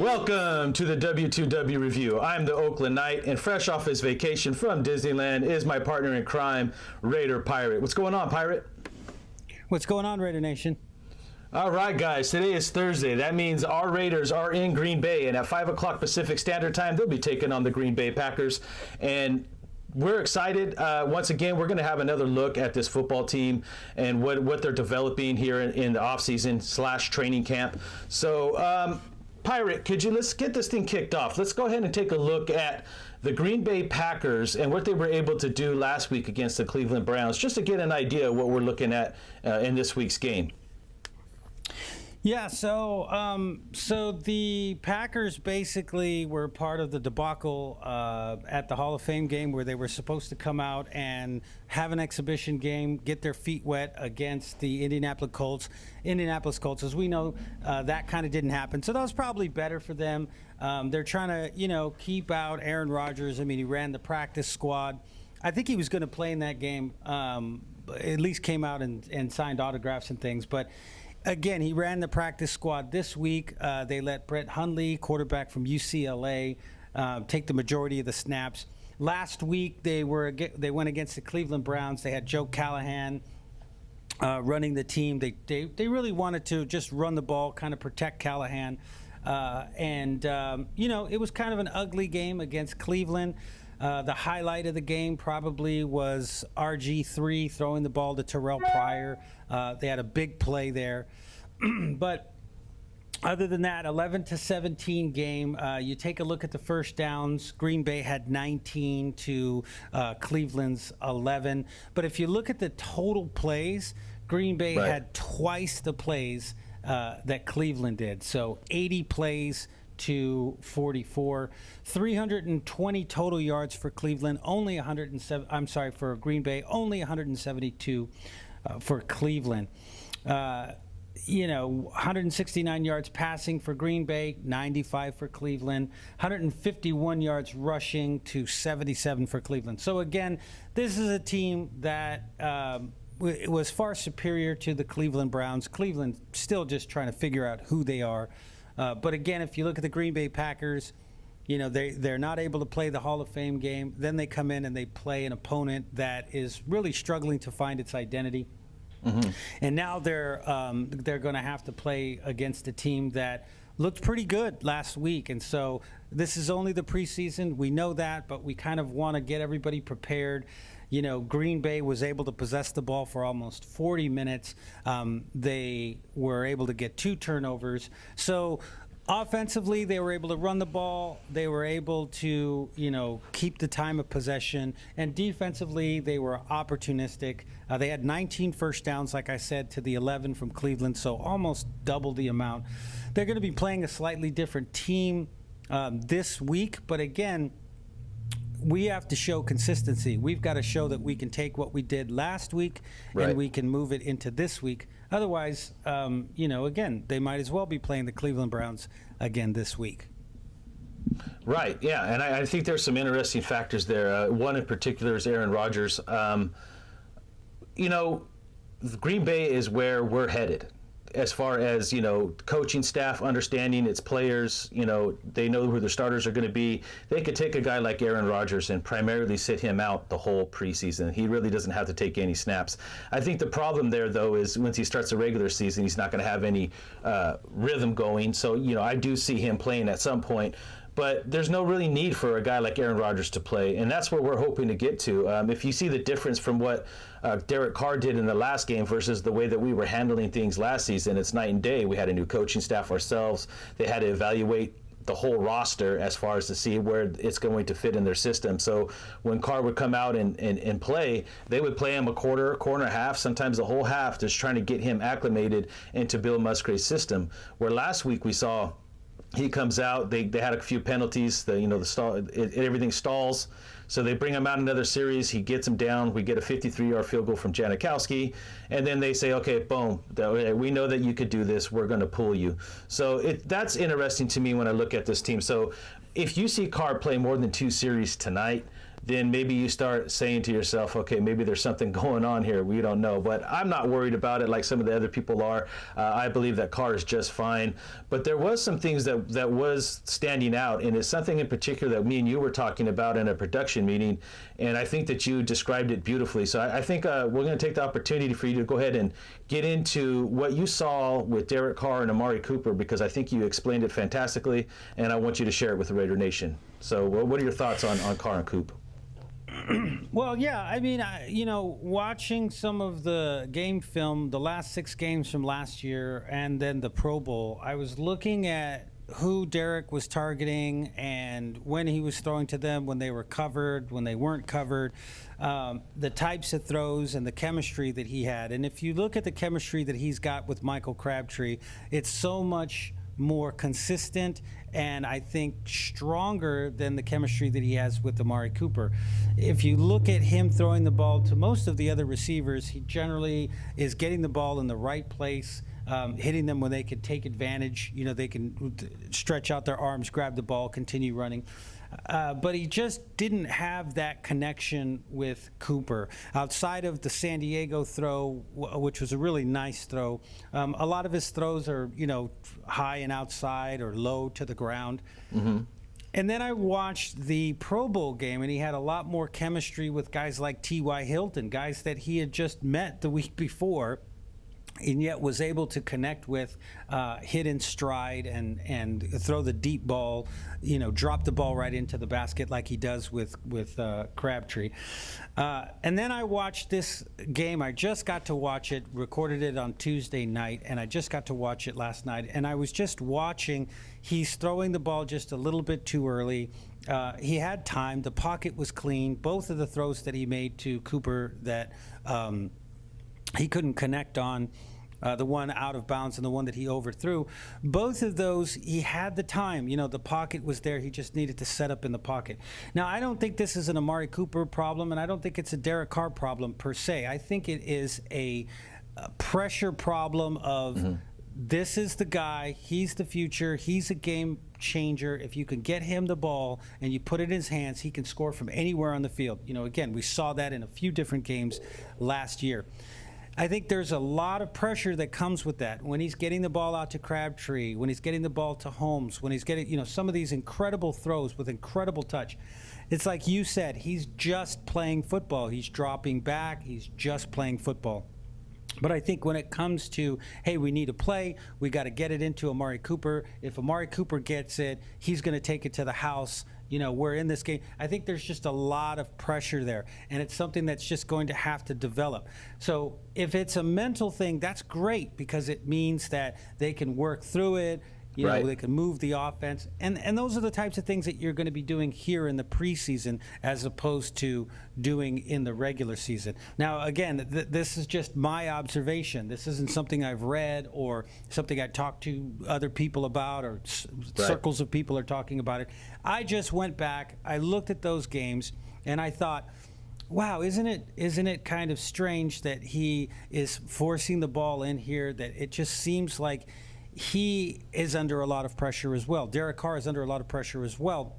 Welcome to the W2W Review. I'm the Oakland Knight, and fresh off his vacation from Disneyland is my partner in crime, Raider Pirate. What's going on, Pirate? What's going on, Raider Nation? All right, guys, today is Thursday. That means our Raiders are in Green Bay, and at 5 o'clock Pacific Standard Time, they'll be taking on the Green Bay Packers. And we're excited. Once again, we're going to have another look at this football team and what they're developing here in the offseason / training camp. So, Pirate, let's get this thing kicked off. Let's go ahead and take a look at the Green Bay Packers and what they were able to do last week against the Cleveland Browns, just to get an idea of what we're looking at in this week's game. Yeah, so the Packers basically were part of the debacle at the Hall of Fame game where they were supposed to come out and have an exhibition game, get their feet wet against the Indianapolis Colts. As we know, that kind of didn't happen. So that was probably better for them. They're trying to, keep out Aaron Rodgers. I mean, he ran the practice squad. I think he was going to play in that game, at least came out and signed autographs and things. But again, he ran the practice squad this week. They let Brett Hundley, quarterback from UCLA, take the majority of the snaps. Last week, they went against the Cleveland Browns. They had Joe Callahan running the team. They really wanted to just run the ball, kind of protect Callahan. It was kind of an ugly game against Cleveland. The highlight of the game probably was RG3 throwing the ball to Terrell Pryor. They had a big play there. But other than that, 11-17 game. You take a look at the first downs. Green Bay had 19 to Cleveland's 11. But if you look at the total plays, Green Bay had twice the plays that Cleveland did. So 80 plays to 44, 320 total yards for Cleveland, only 107. I'm sorry, for Green Bay, only 172 for Cleveland. 169 yards passing for Green Bay, 95 for Cleveland, 151 yards rushing to 77 for Cleveland. So again, this is a team that was far superior to the Cleveland Browns. Cleveland still just trying to figure out who they are. But again, if you look at the Green Bay Packers, they're not able to play the Hall of Fame game. Then they come in and they play an opponent that is really struggling to find its identity. Mm-hmm. And now they're going to have to play against a team that looked pretty good last week. And so this is only the preseason. We know that, but we kind of want to get everybody prepared. Green Bay was able to possess the ball for almost 40 minutes. They were able to get 2 turnovers. So offensively, they were able to run the ball. They were able to, keep the time of possession. And defensively, they were opportunistic. They had 19 first downs, like I said, to the 11 from Cleveland, so almost double the amount. They're going to be playing a slightly different team this week. But again, we have to show consistency. We've got to show that we can take what we did last week and we can move it into this week. Otherwise, again, they might as well be playing the Cleveland Browns again this week. Right, yeah, and I think there's some interesting factors there. One in particular is Aaron Rodgers. Green Bay is where we're headed. As far as, coaching staff understanding its players, they know who their starters are going to be. They could take a guy like Aaron Rodgers and primarily sit him out the whole preseason. He really doesn't have to take any snaps. I think the problem there, though, is once he starts the regular season, he's not going to have any rhythm going. So, I do see him playing at some point. But there's no really need for a guy like Aaron Rodgers to play, and that's where we're hoping to get to. If you see the difference from what Derek Carr did in the last game versus the way that we were handling things last season, it's night and day. We had a new coaching staff ourselves. They had to evaluate the whole roster as far as to see where it's going to fit in their system. So when Carr would come out and play, they would play him a quarter and a half, sometimes the whole half, just trying to get him acclimated into Bill Musgrave's system. Where last week we saw he comes out, they had a few penalties, everything stalls. So they bring him out in another series. He gets him down. We get a 53-yard field goal from Janikowski. And then they say, okay, boom, we know that you could do this. We're going to pull you. So that's interesting to me when I look at this team. So if you see Carr play more than 2 series tonight, then maybe you start saying to yourself, okay, maybe there's something going on here. We don't know. But I'm not worried about it like some of the other people are. I believe that Carr is just fine. But there was some things that was standing out, and it's something in particular that me and you were talking about in a production meeting, and I think that you described it beautifully. So I think we're going to take the opportunity for you to go ahead and get into what you saw with Derek Carr and Amari Cooper, because I think you explained it fantastically, and I want you to share it with the Raider Nation. So what are your thoughts on Carr and Coop? Well, yeah, I mean, watching some of the game film, the last 6 games from last year, and then the Pro Bowl, I was looking at who Derek was targeting and when he was throwing to them, when they were covered, when they weren't covered, the types of throws and the chemistry that he had. And if you look at the chemistry that he's got with Michael Crabtree, it's so much more consistent and I think stronger than the chemistry that he has with Amari Cooper. If you look at him throwing the ball to most of the other receivers, he generally is getting the ball in the right place, hitting them when they can take advantage. They can stretch out their arms, grab the ball, continue running. But he just didn't have that connection with Cooper. Outside of the San Diego throw, which was a really nice throw, a lot of his throws are, high and outside or low to the ground. Mm-hmm. And then I watched the Pro Bowl game, and he had a lot more chemistry with guys like T.Y. Hilton, guys that he had just met the week before, and yet was able to connect with, hit in stride and throw the deep ball, drop the ball right into the basket like he does with Crabtree. And then I watched this game. I just got to watch it, recorded it on Tuesday night, and I just got to watch it last night. And I was just watching. He's throwing the ball just a little bit too early. He had time. The pocket was clean. Both of the throws that he made to Cooper that he couldn't connect on, the one out of bounds and the one that he overthrew, both of those, he had the time. The pocket was there. He just needed to set up in the pocket. Now, I don't think this is an Amari Cooper problem, and I don't think it's a Derek Carr problem per se. I think it is a pressure problem of this is the guy. He's the future. He's a game changer. If you can get him the ball and you put it in his hands, he can score from anywhere on the field. Again, we saw that in a few different games last year. I think there's a lot of pressure that comes with that. When he's getting the ball out to Crabtree, when he's getting the ball to Holmes, when he's getting, some of these incredible throws with incredible touch. It's like you said, he's just playing football. He's dropping back. He's just playing football. But I think when it comes to, hey, we need a play, we got to get it into Amari Cooper. If Amari Cooper gets it, he's going to take it to the house. We're in this game. I think there's just a lot of pressure there, and it's something that's just going to have to develop. So if it's a mental thing, that's great because it means that they can work through it. Right. They can move the offense. And those are the types of things that you're going to be doing here in the preseason as opposed to doing in the regular season. Now, again, this is just my observation. This isn't something I've read or something I talked to other people about or circles of people are talking about it. I just went back, I looked at those games, and I thought, wow, isn't it kind of strange that he is forcing the ball in here, that it just seems like he is under a lot of pressure as well. Derek Carr is under a lot of pressure as well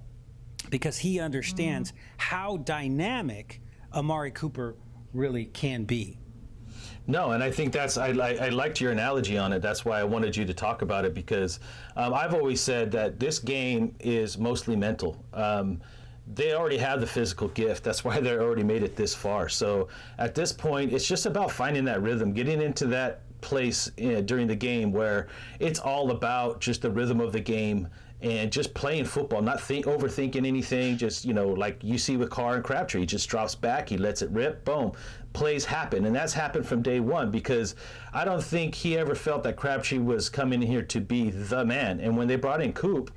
because he understands how dynamic Amari Cooper really can be. No, and I think I liked your analogy on it. That's why I wanted you to talk about it because I've always said that this game is mostly mental. They already have the physical gift. That's why they already made it this far. So at this point, it's just about finding that rhythm, getting into that place during the game where it's all about just the rhythm of the game and just playing football, not overthinking anything. Just, like you see with Carr and Crabtree, he just drops back, he lets it rip, boom, plays happen. And that's happened from day one because I don't think he ever felt that Crabtree was coming here to be the man. And when they brought in Coop,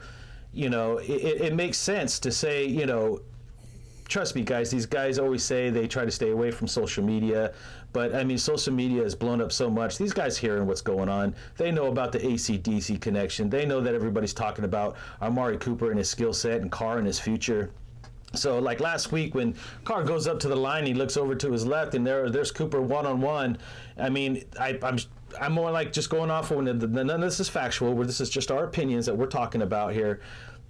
it makes sense to say, trust me, guys, these guys always say they try to stay away from social media. But, I mean, social media has blown up so much. These guys hearing what's going on. They know about the AC/DC connection. They know that everybody's talking about Amari Cooper and his skill set and Carr and his future. So, like last week when Carr goes up to the line, he looks over to his left, and there's Cooper one-on-one. I mean, I'm more like just going off when none of this is factual, where this is just our opinions that we're talking about here.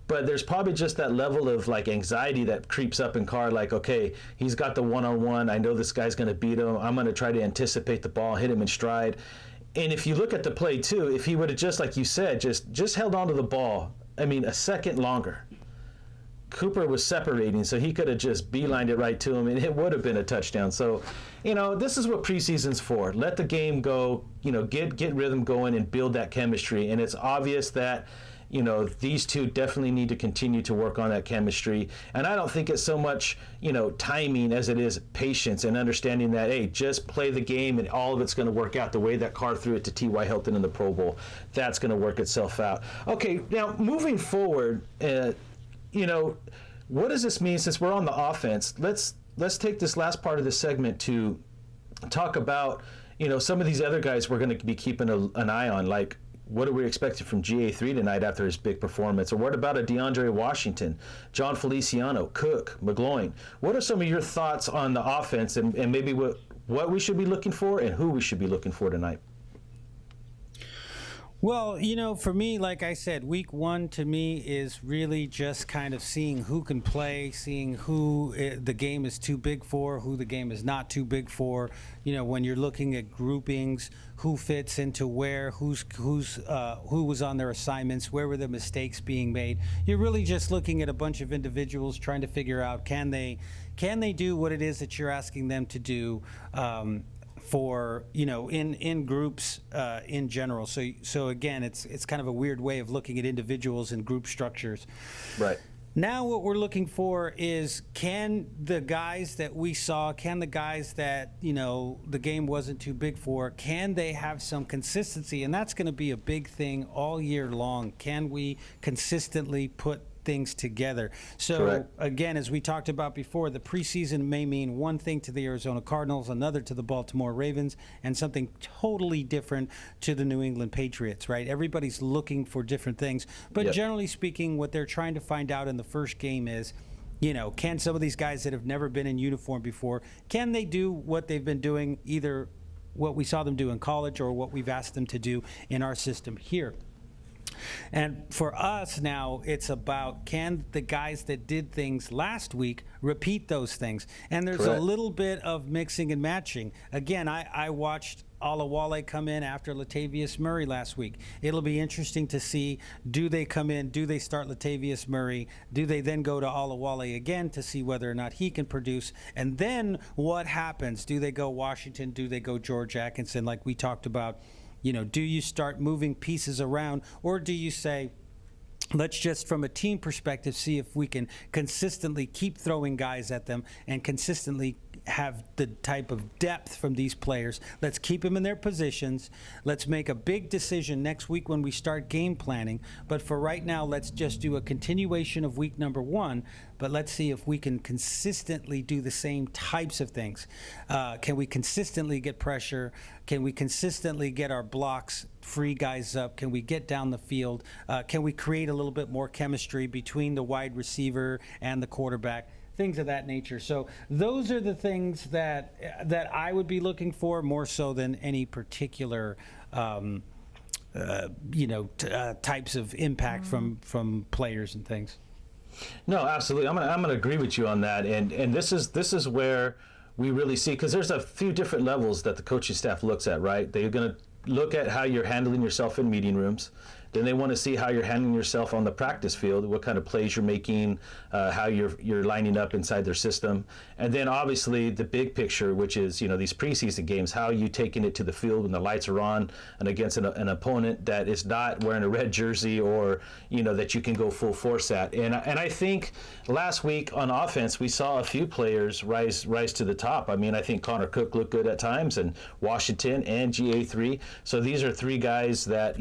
But there's probably just that level of like anxiety that creeps up in Carr, like, okay, he's got the one-on-one. I know this guy's going to beat him. I'm going to try to anticipate the ball, hit him in stride. And if you look at the play too, if he would have just, like you said, just held onto the ball, I mean, a second longer, Cooper was separating, so he could have just beelined it right to him, and it would have been a touchdown. So, this is what preseason's for. Let the game go, get rhythm going and build that chemistry. And it's obvious that, these two definitely need to continue to work on that chemistry. And I don't think it's so much, timing as it is patience and understanding that, hey, just play the game and all of it's going to work out the way that Carr threw it to T.Y. Hilton in the Pro Bowl. That's going to work itself out. Okay, now moving forward, what does this mean since we're on the offense? Let's take this last part of this segment to talk about, some of these other guys we're going to be keeping an eye on, like what are we expecting from GA3 tonight after his big performance? Or what about a DeAndre Washington, John Feliciano, Cook, McGloin? What are some of your thoughts on the offense and maybe what we should be looking for and who we should be looking for tonight? Well, for me, like I said, week one to me is really just kind of seeing who can play, seeing who the game is too big for, who the game is not too big for. When you're looking at groupings, who fits into where, who was on their assignments, where were the mistakes being made. You're really just looking at a bunch of individuals trying to figure out can they do what it is that you're asking them to do. For in groups in general. So again, it's kind of a weird way of looking at individuals and group structures. Right. Now what we're looking for is can the guys that we saw, can the guys that the game wasn't too big for, can they have some consistency? And that's going to be a big thing all year long. Can we consistently put things together? So Correct. Again, as we talked about before, the preseason may mean one thing to the Arizona Cardinals, another to the Baltimore Ravens, and something totally different to the New England Patriots, right? Everybody's looking for different things, but Yep. Generally speaking, what they're trying to find out in the first game is, can some of these guys that have never been in uniform before, can they do what they've been doing, either what we saw them do in college or what we've asked them to do in our system here? And for us now, it's about can the guys that did things last week repeat those things? And there's Correct. a little bit of mixing and matching. Again, I watched Olawale come in after Latavius Murray last week. It'll be interesting to see, do they come in, do they start Latavius Murray, do they then go to Olawale again to see whether or not he can produce? And then what happens? Do they go Washington? Do they go George Atkinson like we talked about? Do you start moving pieces around, or do you say, let's just, from a team perspective, see if we can consistently keep throwing guys at them and consistently have the type of depth from these players. Let's keep them in their positions. Let's make a big decision next week when we start game planning. But for right now, let's just do a continuation of week number one. But let's see if we can consistently do the same types of things. Can we consistently get pressure? Can we consistently get our blocks, free guys up? Can we get down the field? Can we create a little bit more chemistry between the wide receiver and the quarterback? Things of that nature. So those are the things that I would be looking for more so than any particular, types of impact from players and things. No, absolutely. I'm gonna agree with you on that. And this is where we really see, because there's a few different levels that the coaching staff looks at, right? They're gonna look at how you're handling yourself in meeting rooms. Then they want to see how you're handling yourself on the practice field, what kind of plays you're making, how you're lining up inside their system. And then obviously the big picture, which is, these preseason games, how you taking it to the field when the lights are on and against an opponent that is not wearing a red jersey or, that you can go full force at. And I think last week on offense, we saw a few players rise to the top. I mean, I think Connor Cook looked good at times, and Washington and GA3. So these are three guys that,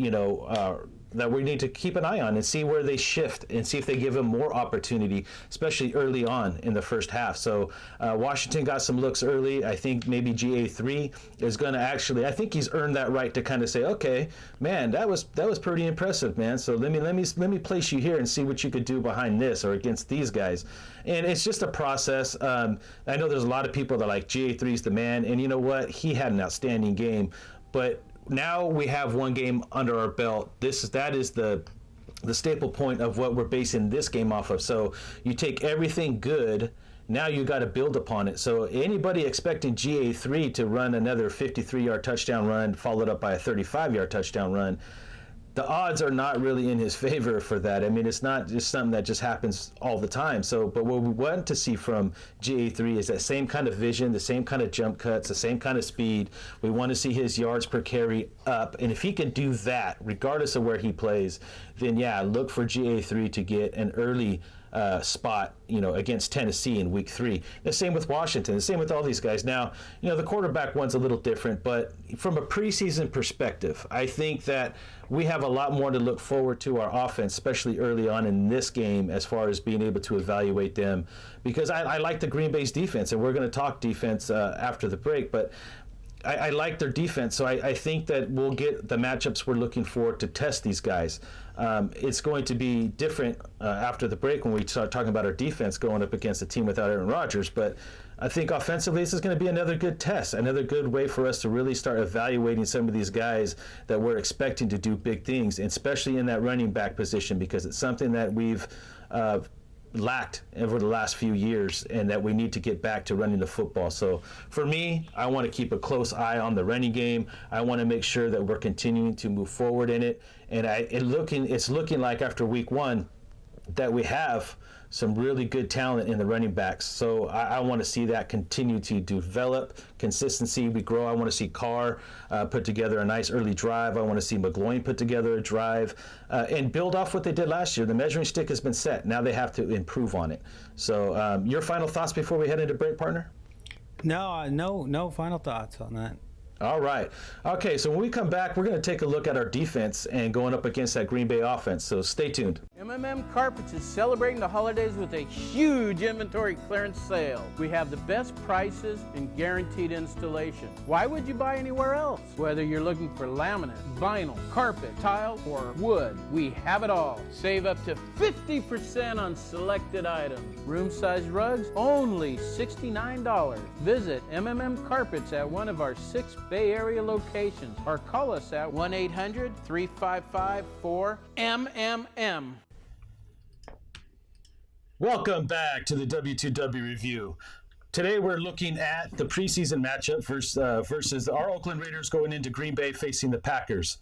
that we need to keep an eye on and see where they shift and see if they give him more opportunity, especially early on in the first half. So Washington got some looks early. I think maybe GA3 is going to I think he's earned that right to kind of say, okay, man, that was pretty impressive, man. So let me place you here and see what you could do behind this or against these guys. And it's just a process. I know there's a lot of people that are like, GA3 is the man, and you know what? He had an outstanding game, but now we have one game under our belt. That is the the staple point of what we're basing this game off of. So you take everything good, now you got to build upon it. So anybody expecting GA3 to run another 53-yard touchdown run followed up by a 35-yard touchdown run, the odds are not really in his favor for that. I mean, it's not just something that just happens all the time. So, but what we want to see from GA3 is that same kind of vision, the same kind of jump cuts, the same kind of speed. We want to see his yards per carry up. And if he can do that, regardless of where he plays, then yeah, look for GA3 to get an early spot, against Tennessee in week 3. The same with Washington, the same with all these guys. Now, the quarterback one's a little different, but from a preseason perspective, I think that we have a lot more to look forward to our offense, especially early on in this game, as far as being able to evaluate them, because I like the Green Bay's defense, and we're going to talk defense after the break, but I like their defense, so I think that we'll get the matchups we're looking for to test these guys. It's going to be different after the break when we start talking about our defense going up against a team without Aaron Rodgers, but I think offensively this is going to be another good test, another good way for us to really start evaluating some of these guys that we're expecting to do big things, and especially in that running back position, because it's something that we've lacked over the last few years, and that we need to get back to running the football. So for me, I want to keep a close eye on the running game. I want to make sure that we're continuing to move forward in it. And it's looking like after week 1 that we have some really good talent in the running backs. So I want to see that continue to develop, consistency, we grow. I want to see Carr put together a nice early drive. I want to see McGloin put together a drive and build off what they did last year. The measuring stick has been set. Now they have to improve on it. So your final thoughts before we head into break, partner? No final thoughts on that. All right. Okay, so when we come back, we're going to take a look at our defense and going up against that Green Bay offense. So stay tuned. Carpets is celebrating the holidays with a huge inventory clearance sale. We have the best prices and guaranteed installation. Why would you buy anywhere else? Whether you're looking for laminate, vinyl, carpet, tile, or wood, we have it all. Save up to 50% on selected items. Room-size rugs, only $69. Visit Carpets at one of our 6 Bay Area locations or call us at 1-800-355-4MMM. Welcome back to the W2W Review. Today we're looking at the preseason matchup versus our Oakland Raiders going into Green Bay facing the Packers.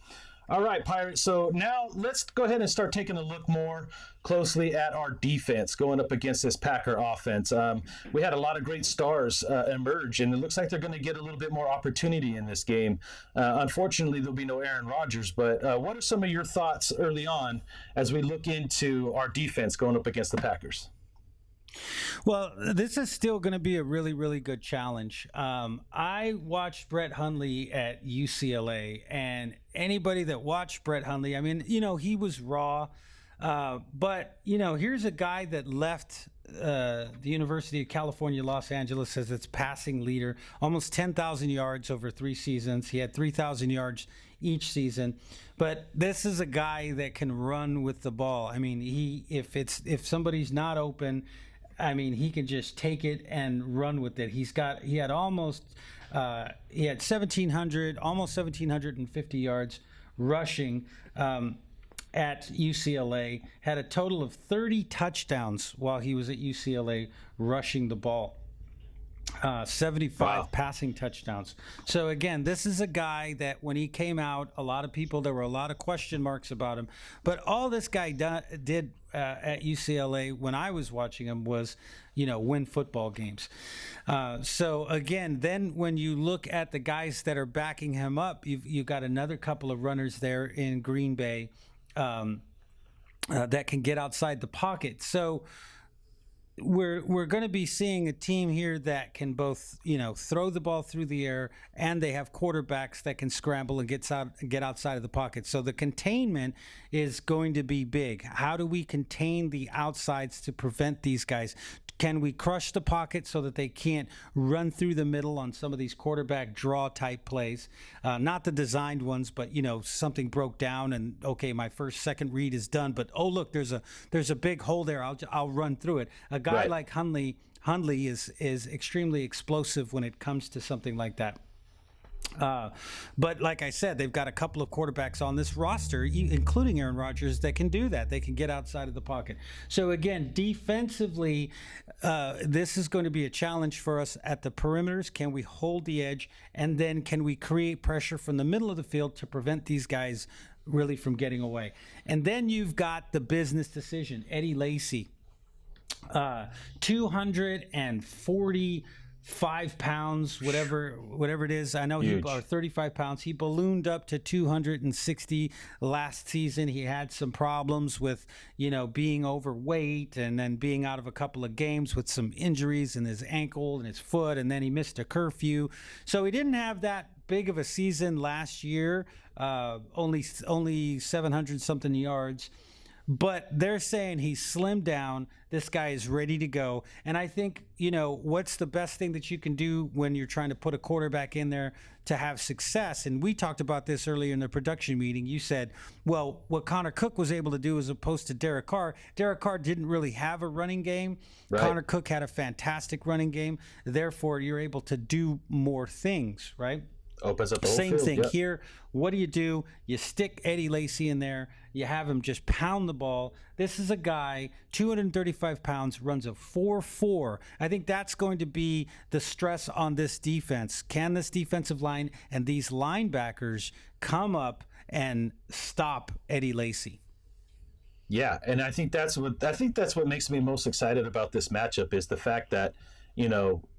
All right, Pirates, so now let's go ahead and start taking a look more closely at our defense going up against this Packer offense. We had a lot of great stars emerge, and it looks like they're going to get a little bit more opportunity in this game. Unfortunately, there'll be no Aaron Rodgers, but what are some of your thoughts early on as we look into our defense going up against the Packers? Well, this is still going to be a really, really good challenge. I watched Brett Hundley at UCLA, and anybody that watched Brett Hundley, I mean, he was raw, but, here's a guy that left the University of California, Los Angeles as its passing leader, almost 10,000 yards over 3 seasons. He had 3,000 yards each season, but this is a guy that can run with the ball. I mean, if somebody's not open, I mean, he can just take it and run with it. He had almost 1,750 yards rushing at UCLA, had a total of 30 touchdowns while he was at UCLA rushing the ball. 75 passing touchdowns. So again, this is a guy that when he came out, there were a lot of question marks about him. But all this guy did at UCLA when I was watching him was, win football games. So again, then when you look at the guys that are backing him up, you've got another couple of runners there in Green Bay that can get outside the pocket. So we're going to be seeing a team here that can both, throw the ball through the air, and they have quarterbacks that can scramble and get outside of the pocket. So the containment is going to be big. How do we contain the outsides to prevent these guys? Can we crush the pocket so that they can't run through the middle on some of these quarterback draw type plays? Not the designed ones, but something broke down and okay, my second read is done. But oh look, there's a big hole there. I'll run through it. A guy like Hundley is extremely explosive when it comes to something like that. But like I said, they've got a couple of quarterbacks on this roster, including Aaron Rodgers, that can do that. They can get outside of the pocket. So again, defensively, this is going to be a challenge for us at the perimeters. Can we hold the edge? And then can we create pressure from the middle of the field to prevent these guys really from getting away? And then you've got the business decision. Eddie Lacy, 245 pounds, whatever it is. I know he, or 35 pounds. He ballooned up to 260 last season. He had some problems with, being overweight and then being out of a couple of games with some injuries in his ankle and his foot, and then he missed a curfew. So he didn't have that big of a season last year, only 700 something yards. But they're saying he's slimmed down. This guy is ready to go. And I think, what's the best thing that you can do when you're trying to put a quarterback in there to have success? And we talked about this earlier in the production meeting. You said, well, what Connor Cook was able to do as opposed to Derek Carr didn't really have a running game. Right. Connor Cook had a fantastic running game. Therefore, you're able to do more things, right? Opens up the whole Same field. thing Yep. here. What do? You stick Eddie Lacy in there. You have him just pound the ball. This is a guy, 235 pounds, runs a 4.4. I think that's going to be the stress on this defense. Can this defensive line and these linebackers come up and stop Eddie Lacy? Yeah, and I think that's what makes me most excited about this matchup is the fact that,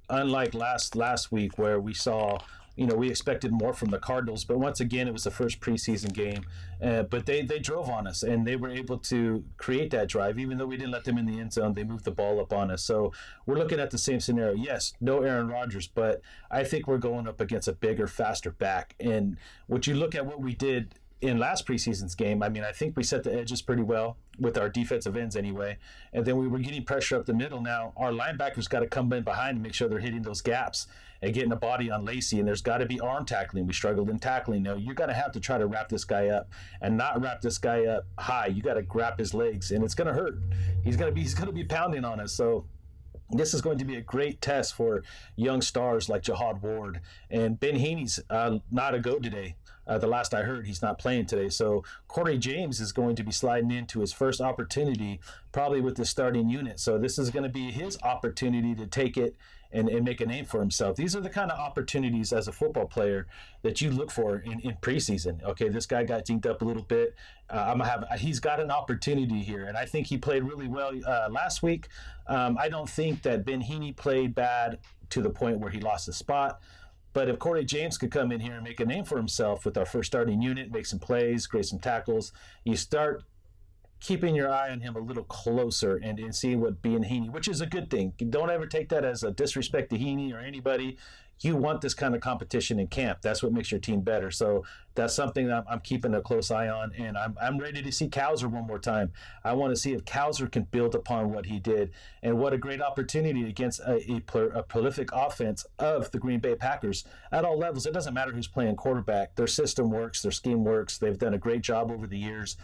unlike last week where we saw, we expected more from the Cardinals, but once again, it was the first preseason game. But they drove on us, and they were able to create that drive. Even though we didn't let them in the end zone, they moved the ball up on us. So we're looking at the same scenario. Yes, no Aaron Rodgers, but I think we're going up against a bigger, faster back. And would you look at what we did in last preseason's game, I think we set the edges pretty well with our defensive ends anyway. And then we were getting pressure up the middle. Now, our linebackers got to come in behind and make sure they're hitting those gaps and getting a body on Lacy. And there's got to be arm tackling. We struggled in tackling. Now, you're going to have to try to wrap this guy up and not wrap this guy up high. You got to grab his legs, and it's going to hurt. He's going to be pounding on us. So this is going to be a great test for young stars like Jihad Ward. And Ben Heaney's not a go today. The last I heard, he's not playing today. So Corey James is going to be sliding into his first opportunity, probably with the starting unit. So this is going to be his opportunity to take it and make a name for himself. These are the kind of opportunities as a football player that you look for in preseason. Okay, this guy got dinged up a little bit. He's got an opportunity here, and I think he played really well last week. I don't think that Ben Heaney played bad to the point where he lost his spot. But if Corey James could come in here and make a name for himself with our first starting unit, make some plays, create some tackles, you start keeping your eye on him a little closer and seeing what being Heaney, which is a good thing. Don't ever take that as a disrespect to Heaney or anybody. You want this kind of competition in camp. That's what makes your team better. So that's something that I'm keeping a close eye on, and I'm ready to see Cowser one more time. I want to see if Cowser can build upon what he did, and what a great opportunity against a prolific offense of the Green Bay Packers at all levels. It doesn't matter who's playing quarterback. Their system works. Their scheme works. They've done a great job over the years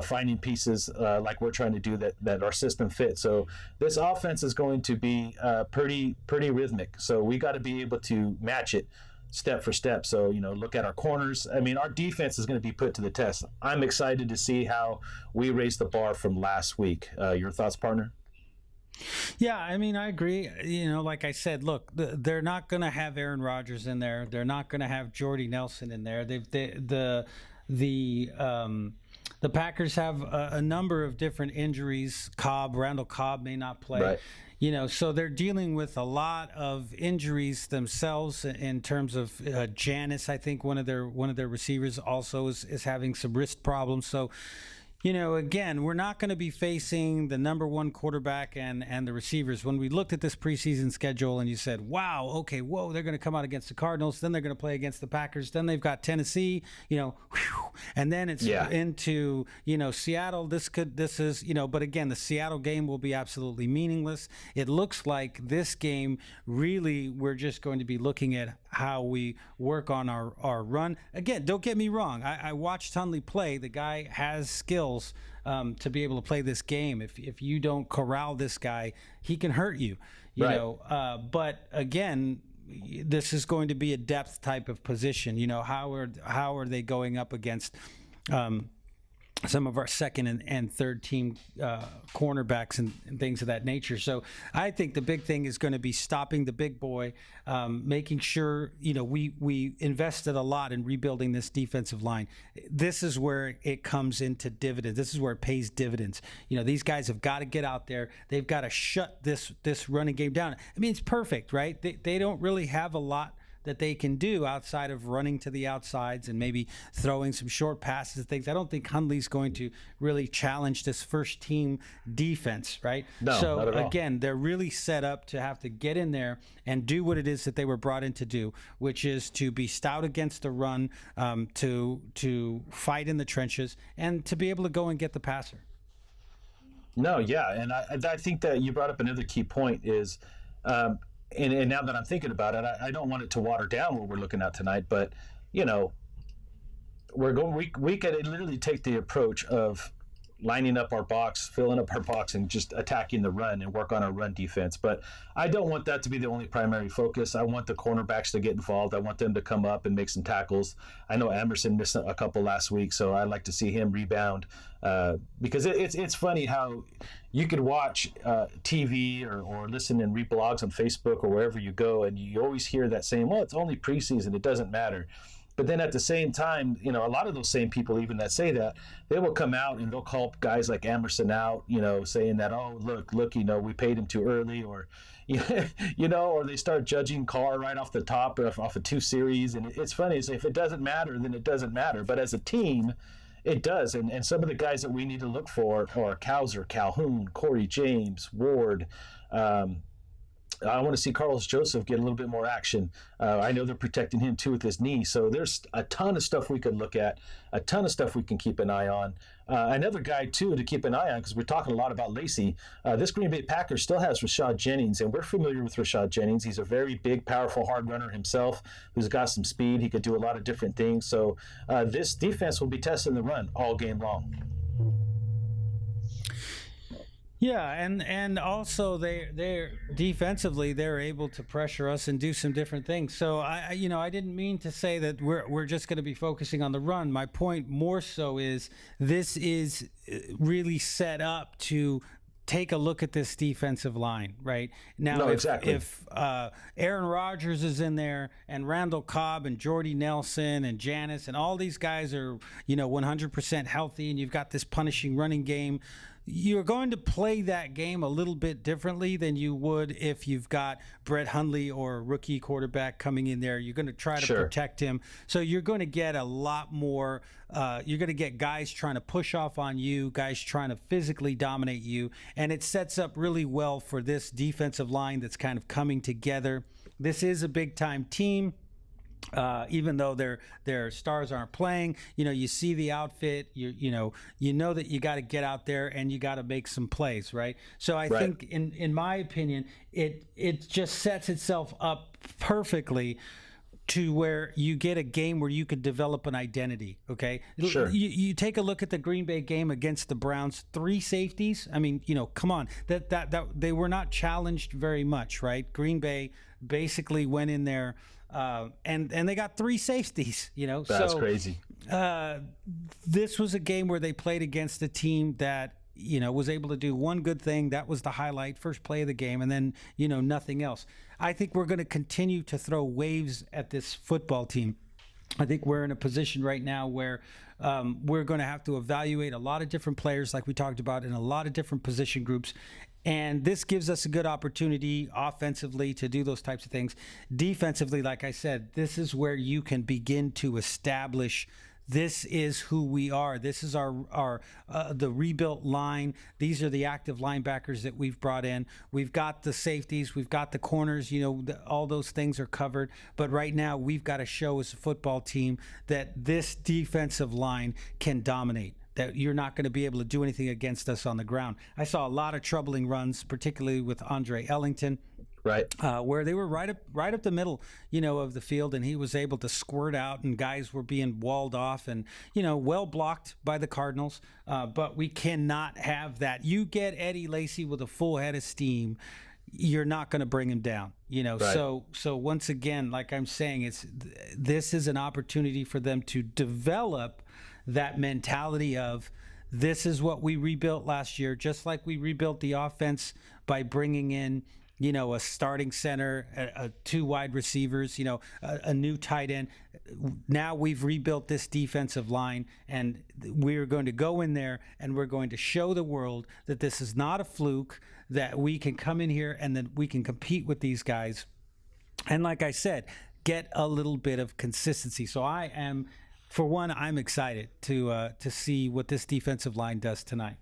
finding pieces like we're trying to do that our system fits. So this offense is going to be pretty rhythmic. So we got to be able to match it step for step. So, look at our corners. Our defense is going to be put to the test. I'm excited to see how we raise the bar from last week. Your thoughts, partner? Yeah, I agree. Like I said, look, they're not going to have Aaron Rodgers in there. They're not going to have Jordy Nelson in there. The Packers have a number of different injuries. Randall Cobb may not play. Right. So they're dealing with a lot of injuries themselves in terms of Janis. I think one of their receivers also is having some wrist problems. So, again, we're not going to be facing the number one quarterback and the receivers. When we looked at this preseason schedule and you said, wow, okay, they're going to come out against the Cardinals, then they're going to play against the Packers, then they've got Tennessee, and then it's into, Seattle. But again, the Seattle game will be absolutely meaningless. It looks like this game, really, we're just going to be looking at how we work on our run. Again, don't get me wrong. I watched Hundley play. The guy has skills to be able to play this game. If you don't corral this guy, he can hurt you. You know. But again, this is going to be a depth type of position. How are they going up against some of our second and third team cornerbacks and things of that nature. So I think the big thing is going to be stopping the big boy, making sure, we invested a lot in rebuilding this defensive line. This is where it comes into dividends. This is where it pays dividends. These guys have got to get out there. They've got to shut this running game down. I mean, it's perfect, right? They don't really have a lot that they can do outside of running to the outsides and maybe throwing some short passes and things. I don't think Hundley's going to really challenge this first team defense, right? No, so not at all. Again, they're really set up to have to get in there and do what it is that they were brought in to do, which is to be stout against the run, to fight in the trenches, and to be able to go and get the passer. No, yeah, and I think that you brought up another key point is, and now that I'm thinking about it, I don't want it to water down what we're looking at tonight, but we could literally take the approach of lining up our box, filling up our box, and just attacking the run and work on our run defense. But I don't want that to be the only primary focus. I want the cornerbacks to get involved. I want them to come up and make some tackles. I know Emerson missed a couple last week, so I'd like to see him rebound, because it's funny how you could watch TV or listen and read blogs on Facebook or wherever you go, and you always hear that saying, well, it's only preseason, it doesn't matter. But then at the same time, a lot of those same people even that say that, they will come out and they'll call guys like Emerson out, saying that, oh, look, we paid him too early, or, or they start judging Carr right off the top off of 2 series. And it's funny. So if it doesn't matter, then it doesn't matter. But as a team, it does. And some of the guys that we need to look for are Cowser, Calhoun, Corey James, Ward. I want to see Carlos Joseph get a little bit more action. I know they're protecting him too with his knee. So there's a ton of stuff we could look at, a ton of stuff we can keep an eye on. Another guy too to keep an eye on, because we're talking a lot about Lacey. This Green Bay Packers still has Rashad Jennings, and we're familiar with Rashad Jennings. He's a very big, powerful, hard runner himself who's got some speed. He could do a lot of different things. So this defense will be testing the run all game long. Yeah, and also they're defensively they're able to pressure us and do some different things. So I didn't mean to say that we're just going to be focusing on the run. My point more so is this is really set up to take a look at this defensive line right now. No, exactly. If Aaron Rodgers is in there and Randall Cobb and Jordy Nelson and Janice and all these guys are 100% healthy, and you've got this punishing running game, you're going to play that game a little bit differently than you would if you've got Brett Hundley or a rookie quarterback coming in there. You're going to try to protect him. So you're going to get a lot more. You're going to get guys trying to push off on you, guys trying to physically dominate you. And it sets up really well for this defensive line that's kind of coming together. This is a big-time team. Even though their stars aren't playing, you see the outfit, you know that you got to get out there and you got to make some plays, right? So I think, in my opinion, it just sets itself up perfectly to where you get a game where you could develop an identity. Okay, sure. You take a look at the Green Bay game against the Browns. 3 safeties. I mean, come on, that they were not challenged very much, right? Green Bay basically went in there. And they got 3 safeties, That's crazy. This was a game where they played against a team that, was able to do one good thing. That was the highlight, first play of the game, and then, nothing else. I think we're going to continue to throw waves at this football team. I think we're in a position right now where we're going to have to evaluate a lot of different players, like we talked about, in a lot of different position groups. And this gives us a good opportunity offensively to do those types of things. Defensively, like I said, this is where you can begin to establish this is who we are. This is our the rebuilt line. These are the active linebackers that we've brought in. We've got the safeties. We've got the corners. All those things are covered. But right now, we've got to show as a football team that this defensive line can dominate, that you're not going to be able to do anything against us on the ground. I saw a lot of troubling runs, particularly with Andre Ellington, right, where they were right up the middle, of the field, and he was able to squirt out, and guys were being walled off and, well blocked by the Cardinals. But we cannot have that. You get Eddie Lacy with a full head of steam, you're not going to bring him down, you know. Right. So once again, like I'm saying, this is an opportunity for them to develop that mentality of, this is what we rebuilt last year, just like we rebuilt the offense by bringing in, you know, a starting center, two wide receivers, you know, a new tight end. Now we've rebuilt this defensive line, and we're going to go in there and we're going to show the world that this is not a fluke, that we can come in here and that we can compete with these guys. And like I said, get a little bit of consistency. So I am, for one, I'm excited to see what this defensive line does tonight.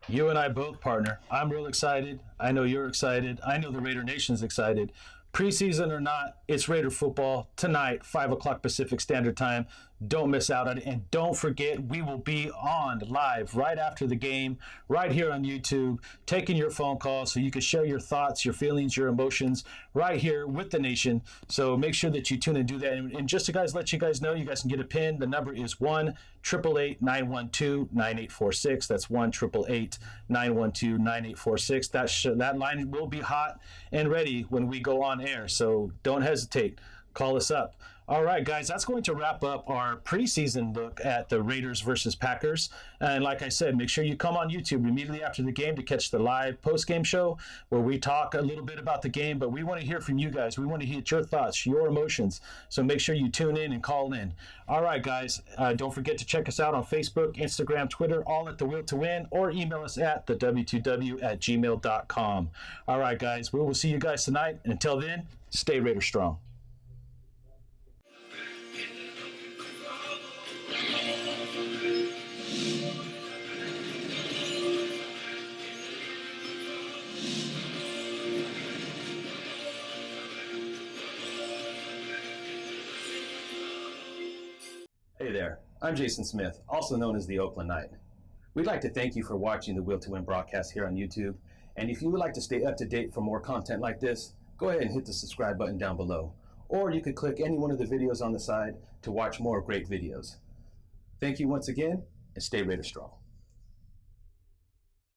You and I both, partner. I'm real excited. I know you're excited. I know the Raider Nation's excited. Preseason or not, it's Raider football tonight, 5 o'clock Pacific Standard Time. Don't miss out on it. And don't forget, we will be on live right after the game, right here on YouTube, taking your phone calls so you can share your thoughts, your feelings, your emotions right here with the nation. So make sure that you tune and do that. And just to let you guys know, you guys can get a pin. The number is 1-888-912-9846. That's 1-888-912-9846. That line will be hot and ready when we go on air. So don't hesitate. Call us up. All right, guys, that's going to wrap up our preseason look at the Raiders versus Packers. And like I said, make sure you come on YouTube immediately after the game to catch the live post-game show where we talk a little bit about the game, but we want to hear from you guys. We want to hear your thoughts, your emotions. So make sure you tune in and call in. All right, guys, don't forget to check us out on Facebook, Instagram, Twitter, all at The Will to Win, or email us at thewtw@gmail.com. All right, guys, we will see you guys tonight. And until then, stay Raider strong. Hey there, I'm Jason Smith, also known as the Oakland Knight. We'd like to thank you for watching the Will to Win broadcast here on YouTube. And if you would like to stay up to date for more content like this, go ahead and hit the subscribe button down below. Or you could click any one of the videos on the side to watch more great videos. Thank you once again, and stay Raider strong.